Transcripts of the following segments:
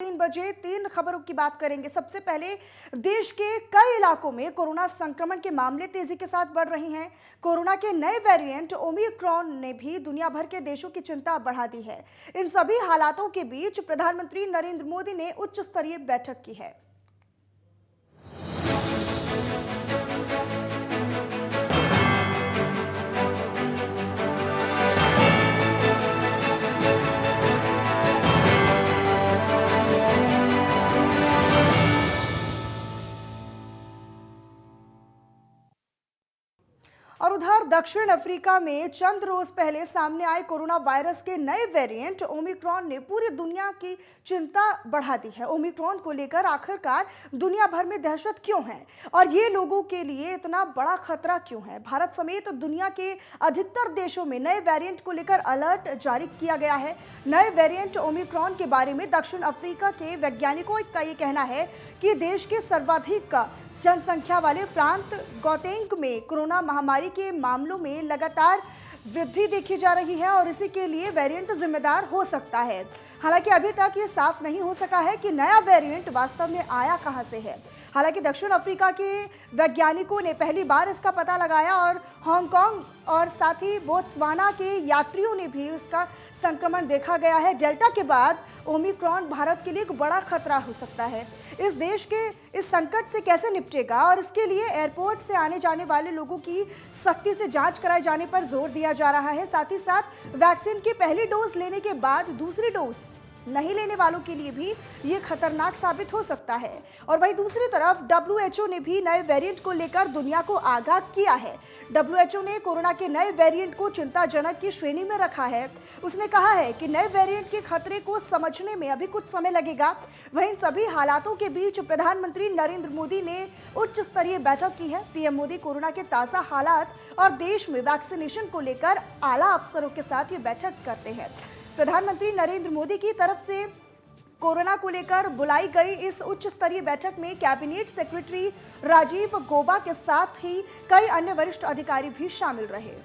3 बजे 3 खबरों की बात करेंगे। सबसे पहले देश के कई इलाकों में कोरोना संक्रमण के मामले तेजी के साथ बढ़ रहे हैं। कोरोना के नए वेरिएंट ओमिक्रॉन ने भी दुनिया भर के देशों की चिंता बढ़ा दी है। इन सभी हालातों के बीच प्रधानमंत्री नरेंद्र मोदी ने उच्च स्तरीय बैठक की है। और उधर दक्षिण अफ्रीका में चंद रोज पहले सामने आए कोरोना वायरस के नए वेरिएंट ओमिक्रॉन ने पूरी दुनिया की चिंता बढ़ा दी है। ओमिक्रॉन को लेकर आखिरकार दुनिया भर में दहशत क्यों है और ये लोगों के लिए इतना बड़ा खतरा क्यों है? भारत समेत दुनिया के अधिकतर देशों में नए वेरिएंट को लेकर अलर्ट जारी किया गया है। नए वेरिएंट ओमिक्रॉन के बारे में दक्षिण अफ्रीका के वैज्ञानिकों का ये कहना है कि देश के सर्वाधिक जनसंख्या वाले प्रांत गौतेंग में कोरोना महामारी के मामलों में लगातार वृद्धि देखी जा रही है और इसी के लिए वेरिएंट जिम्मेदार हो सकता है। हालांकि अभी तक ये साफ नहीं हो सका है कि नया वेरिएंट वास्तव में आया कहां से है। हालांकि दक्षिण अफ्रीका के वैज्ञानिकों ने पहली बार इसका पता लगाया और हांगकांग और साथ ही बोत्सवाना के यात्रियों ने भी इसका संक्रमण देखा गया है। डेल्टा के बाद ओमिक्रॉन भारत के लिए एक बड़ा खतरा हो सकता है। इस देश के इस संकट से कैसे निपटेगा और इसके लिए एयरपोर्ट से आने जाने वाले लोगों की सख्ती से जांच कराए जाने पर जोर दिया जा रहा है। साथ ही साथ वैक्सीन की पहली डोज लेने के बाद दूसरी डोज नहीं लेने वालों के लिए भी ये खतरनाक साबित हो सकता है। और वहीं दूसरी तरफ WHO ने भी नए वेरिएंट को लेकर दुनिया को आगाह किया है। WHO ने कोरोना के नए वेरिएंट को चिंताजनक की श्रेणी में रखा है। उसने कहा है कि नए वेरिएंट के खतरे को समझने में अभी कुछ समय लगेगा। वहीं सभी हालातों के बीच प्रधानमंत्री नरेंद्र मोदी ने उच्च स्तरीय बैठक की है। पीएम मोदी कोरोना के ताज़ा हालात और देश में वैक्सीनेशन को लेकर आला अफसरों के साथ ये बैठक करते हैं। प्रधानमंत्री नरेंद्र मोदी की तरफ से कोरोना को लेकर बुलाई गई इस उच्च स्तरीय बैठक में कैबिनेट सेक्रेटरी राजीव गौबा के साथ ही कई अन्य वरिष्ठ अधिकारी भी शामिल रहे।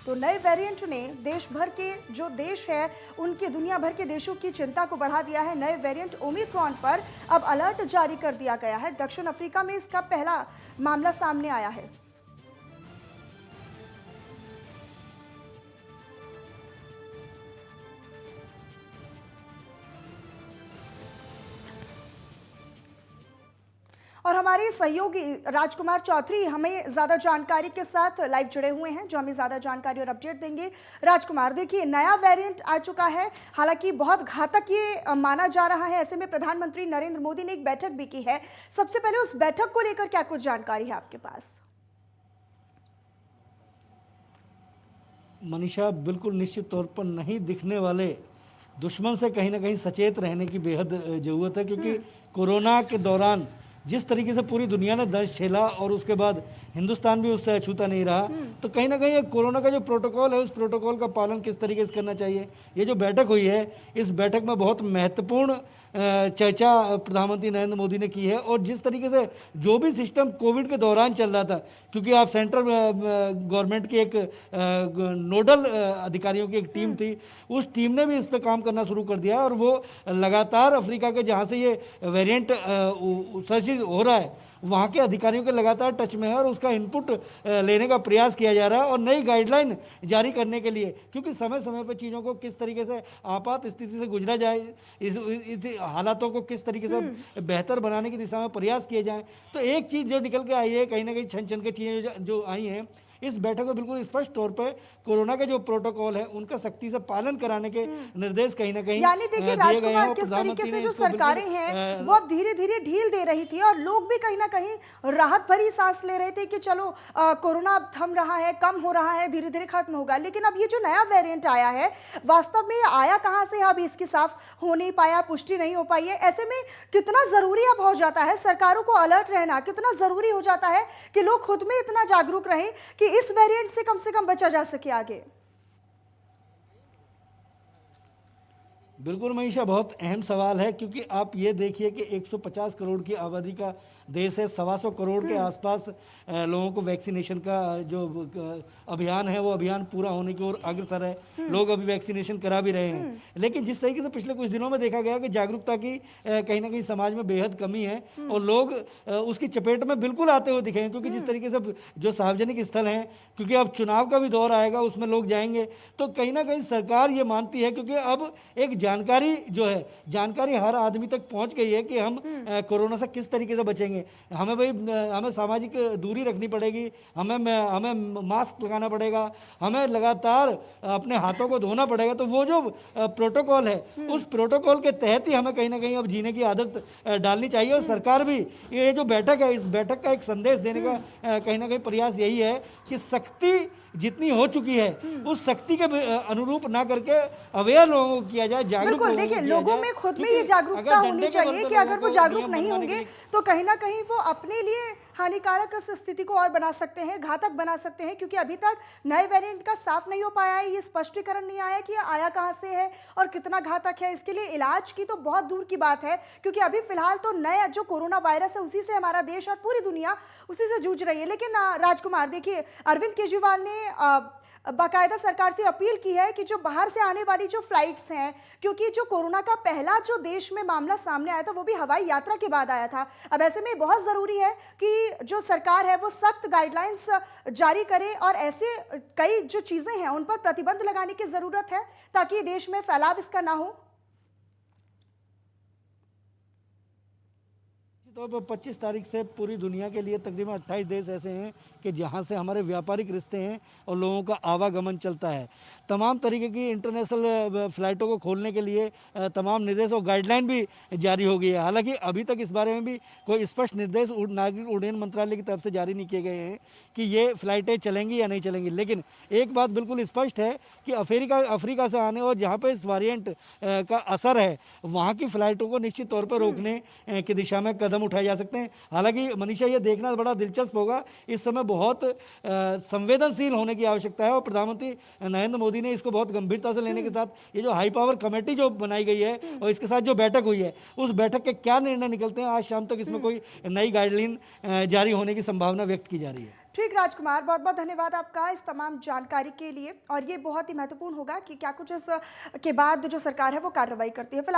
तो नए वेरिएंट ने देश भर के जो देश है उनके दुनिया भर के देशों की चिंता को बढ़ा दिया है। नए वेरिएंट ओमिक्रॉन पर अब अलर्ट जारी कर दिया गया है। दक्षिण अफ्रीका में इसका पहला मामला सामने आया है। और हमारे सहयोगी राजकुमार चौधरी हमें ज्यादा जानकारी के साथ लाइव जुड़े हुए हैं, जो हमें ज्यादा जानकारी और अपडेट देंगे। राजकुमार, देखिए नया वेरिएंट आ चुका है, हालांकि बहुत घातक ये माना जा रहा है। ऐसे में प्रधानमंत्री नरेंद्र मोदी ने एक बैठक भी की है। सबसे पहले उस बैठक को लेकर क्या कुछ जानकारी है आपके पास? मनीषा, बिल्कुल निश्चित तौर पर नहीं दिखने वाले दुश्मन से कहीं ना कहीं सचेत रहने की बेहद जरूरत है, क्योंकि कोरोना के दौरान जिस तरीके से पूरी दुनिया ने दर्द झेला और उसके बाद हिंदुस्तान भी उससे अछूता नहीं रहा, तो कहीं ना कहीं कोरोना का जो प्रोटोकॉल है उस प्रोटोकॉल का पालन किस तरीके से करना चाहिए, ये जो बैठक हुई है, इस बैठक में बहुत महत्वपूर्ण चर्चा प्रधानमंत्री नरेंद्र मोदी ने की है। और जिस तरीके से जो भी सिस्टम कोविड के दौरान चल रहा था, क्योंकि आप सेंट्रल गवर्नमेंट की एक नोडल अधिकारियों की एक टीम थी, उस टीम ने भी इस पर काम करना शुरू कर दिया और वो लगातार अफ्रीका के जहाँ से ये वेरिएंट सर्च हो रहा है वहाँ के अधिकारियों के लगातार टच में है और उसका इनपुट लेने का प्रयास किया जा रहा है और नई गाइडलाइन जारी करने के लिए, क्योंकि समय समय पर चीज़ों को किस तरीके से आपात स्थिति से गुजरा जाए, इस हालातों को किस तरीके से बेहतर बनाने की दिशा में प्रयास किए जाएं। तो एक चीज़ जो निकल के आई है, कहीं ना कहीं छन छन के चीज़ें जो आई हैं, इस बैठक में बिल्कुल स्पष्ट तौर पर कोरोना के जो प्रोटोकॉल है उनका सख्ती से पालन कराने के निर्देश कहीं ना कहीं यानी देखिए राजकुमार, किस तरीके से जो सरकारें हैं वो अब धीरे धीरे ढील दे रही थी और लोग भी कहीं ना कहीं राहत भरी सांस ले रहे थे कि चलो कोरोना अब थम रहा है, कम हो रहा है, धीरे धीरे खत्म होगा। लेकिन अब ये जो नया वेरिएंट आया है, वास्तव में आया कहां से अभी इसकी साफ हो नहीं पाया, पुष्टि नहीं हो पाई है। ऐसे में कितना जरूरी अब हो जाता है सरकारों को अलर्ट रहना, कितना जरूरी हो जाता है कि लोग खुद में इतना जागरूक रहें कि इस वेरिएंट से कम बचा जा सके आगे। बिल्कुल मनीषा, बहुत अहम सवाल है, क्योंकि आप ये देखिए कि 150 करोड़ की आबादी का देश है, 125 करोड़ के आसपास लोगों को वैक्सीनेशन का जो अभियान है वो अभियान पूरा होने की ओर अग्रसर है। लोग अभी वैक्सीनेशन करा भी रहे हैं, लेकिन जिस तरीके से पिछले कुछ दिनों में देखा गया कि जागरूकता की कहीं ना कहीं समाज में बेहद कमी है और लोग उसकी चपेट में बिल्कुल आते हुए दिखे हैं, क्योंकि जिस तरीके से जो सार्वजनिक स्थल हैं, क्योंकि अब चुनाव का भी दौर आएगा, उसमें लोग जाएंगे, तो कहीं ना कहीं सरकार ये मानती है, क्योंकि अब एक जानकारी जो है, जानकारी हर आदमी तक पहुंच गई है कि हम कोरोना से किस तरीके से बचेंगे। हमें सामाजिक दूरी रखनी पड़ेगी, हमें मास्क लगाना पड़ेगा, हमें लगातार अपने हाथों को धोना पड़ेगा। तो वो जो प्रोटोकॉल है, उस प्रोटोकॉल के तहत ही हमें कहीं ना कहीं अब जीने की आदत डालनी चाहिए। और सरकार भी ये जो बैठक है, इस बैठक का एक संदेश देने का कहीं ना कहीं प्रयास यही है कि सख्ती जितनी हो चुकी है उस सख्ती के अनुरूप ना करके अवेयर लोगों को किया जाए, जागरूक बिल्कुल। देखिए, लोगों में खुद में ये जागरूकता होनी चाहिए कि अगर वो जागरूक नहीं होंगे तो कहीं ना कहीं वो अपने लिए हानिकारक इस स्थिति को और बना सकते हैं, घातक बना सकते हैं, क्योंकि अभी तक नए वेरिएंट का साफ नहीं हो पाया है, ये स्पष्टीकरण नहीं आया कि ये आया कहां से है और कितना घातक है। इसके लिए इलाज की तो बहुत दूर की बात है, क्योंकि अभी फिलहाल तो नया जो कोरोना वायरस है उसी से हमारा देश और पूरी दुनिया उसी से जूझ रही है। लेकिन राजकुमार, देखिए, अरविंद केजरीवाल ने बाकायदा सरकार से अपील की है कि जो बाहर से आने वाली जो फ्लाइट्स हैं, क्योंकि जो कोरोना का पहला जो देश में मामला सामने आया था वो भी हवाई यात्रा के बाद आया था। अब ऐसे में बहुत ज़रूरी है कि जो सरकार है वो सख्त गाइडलाइंस जारी करे और ऐसे कई जो चीज़ें हैं उन पर प्रतिबंध लगाने की ज़रूरत है ताकि देश में फैलाव इसका ना हो। तौर पर 25 तारीख से पूरी दुनिया के लिए तकरीबन 28 देश ऐसे हैं कि जहां से हमारे व्यापारिक रिश्ते हैं और लोगों का आवागमन चलता है। तमाम तरीके की इंटरनेशनल फ़्लाइटों को खोलने के लिए तमाम निर्देश और गाइडलाइन भी जारी हो गई है। हालांकि अभी तक इस बारे में भी कोई स्पष्ट निर्देश नागरिक उड्डयन मंत्रालय की तरफ से जारी नहीं किए गए हैं कि ये फ़्लाइटें चलेंगी या नहीं चलेंगी। लेकिन एक बात बिल्कुल स्पष्ट है कि अफ्रीका से आने और जहाँ पर इस वेरिएंट का असर है वहाँ की फ़्लाइटों को निश्चित तौर पर रोकने की दिशा में कदम उठाए जा सकते हैं। हालांकि मनीषा, ये देखना बड़ा दिलचस्प होगा, इस समय बहुत संवेदनशील होने की आवश्यकता है और प्रधानमंत्री नरेंद्र मोदी ने इसको बहुत गंभीरता से लेने के साथ ये जो हाई पावर कमेटी जो बनाई गई है और इसके साथ जो बैठक हुई है, उस बैठक के क्या निर्णय निकलते हैं, आज शाम तक इसमें कोई नई गाइडलाइन जारी होने की संभावना व्यक्त की जा रही है। ठीक राजकुमार, बहुत बहुत धन्यवाद आपका इस तमाम जानकारी के लिए। और ये बहुत ही महत्वपूर्ण होगा कि क्या कुछ इस के बाद जो सरकार है वो कार्रवाई करती है। फिलहाल